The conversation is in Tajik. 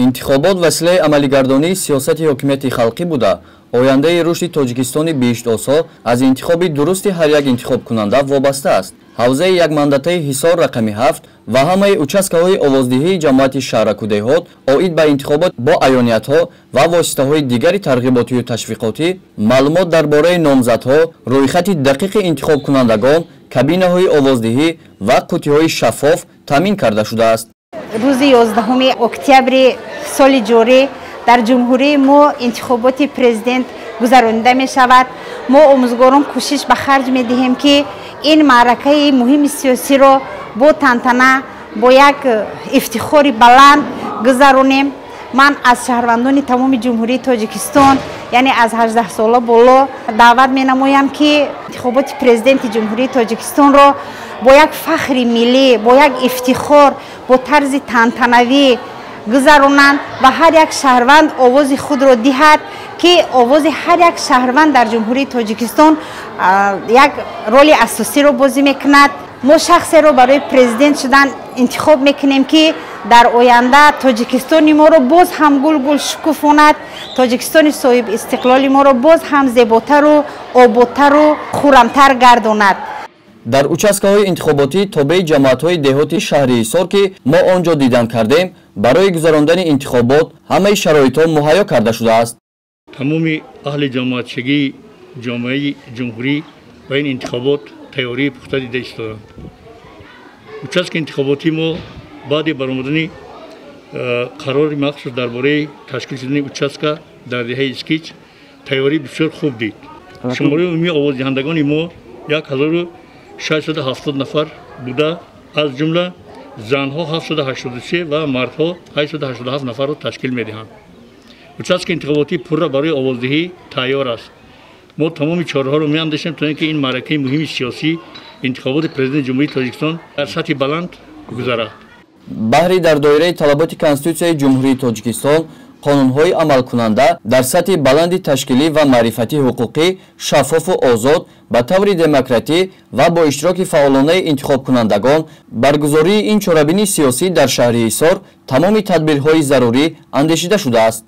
интихобот василаи амалигардонии сиёсати ҳокимияти халқӣ буда ояндаи рушди тоҷикистони бештосо аз интихоби дурусти ҳар як интихобкунанда вобаста аст. ҳавзаи якмандатаи ҳисор рақами 7 ва ҳамаи участкаҳои овоздиҳии ҷамоати шаҳракудеҳот оид ба интихобот бо аёниятҳо ва воситаҳои дигари тарғиботию ташвиқотӣ, маълумот дар бораи номзадҳо, рӯйхати дақиқи интихобкунандагон, кабинаҳои овоздиҳӣ ва қуттиҳои шаффоф таъмин карда шудааст. рӯзи 11 октябри соли ҷорӣ дар ҷумҳурии мо интихоботи президент гузаронида мешавад. мо омӯзгорон кӯшиш ба харҷ медиҳем ки ин маъракаи муҳими сиёсиро бо тантана, бо як ифтихори баланд гузаронем. ман аз шаҳрвандони тамоми ҷумҳурии тоҷикистон, яъне аз 18 сола боло даъват менамоям ки интихоботи президенти ҷумҳурии тоҷикистонро бо як фахри миллӣ, бо як ифтихор, бо тарзи тантанавӣ гузаронанд ва ҳар як шаҳрванд овози худро диҳад ки овози ҳар як шаҳрванд дар ҷумҳурии тоҷикистон як роли асосиро бозӣ мекунад. мо шахсеро барои президент шудан интихоб мекунем ки дар оянда тоҷикистони моро боз ҳам гул шукуфонад, тоҷикистони соҳиб истиқлоли моро боз ҳам зеботару ободтару хуррамтар гардонад. дар участкаҳои интихоботӣ тобеи ҷамоатҳои деҳоти шаҳри ҳисор ки мо он ҷо дидан кардем, барои гузарондани интихобот ҳамаи шароитҳо муҳайё карда шудааст. тамоми аҳли ҷамоатчигии ҷомеаи ҷумҳурӣ ба ин интихобот тайёрии пухта дида истоданд. участки интихоботии мо баъди баромадани қарори махсус дар бораи ташкил шудани участка дар деҳаи Искич тайёрии бисёр хуб дид. шумораи умумии овоздиҳандагони мо 1670 нафар буда, аз ҷумла занҳо 783 ва мардҳо 887 нафарро ташкил медиҳанд. участки интихоботӣ пурра барои овоздиҳӣ тайёр аст. мо тамоми чораҳоро меандешем то ин ки ин маъракаи муҳими сиёсӣ интихоботи президенти ҷумҳурии тоҷикистон дар сатҳи баланд гузарад. баҳри дар доираи талаботи конститутсияи ҷумҳурии тоҷикистон қонунҳои амалкунанда дар сатҳи баланди ташкилӣ ва маърифатии ҳуқуқӣ шаффофу озод ба таври демократӣ ва бо иштироки фаъолонаи интихобкунандагон баргузории ин чорабини сиёсӣ дар шаҳри ҳисор тамоми тадбирҳои зарурӣ андешида шудааст.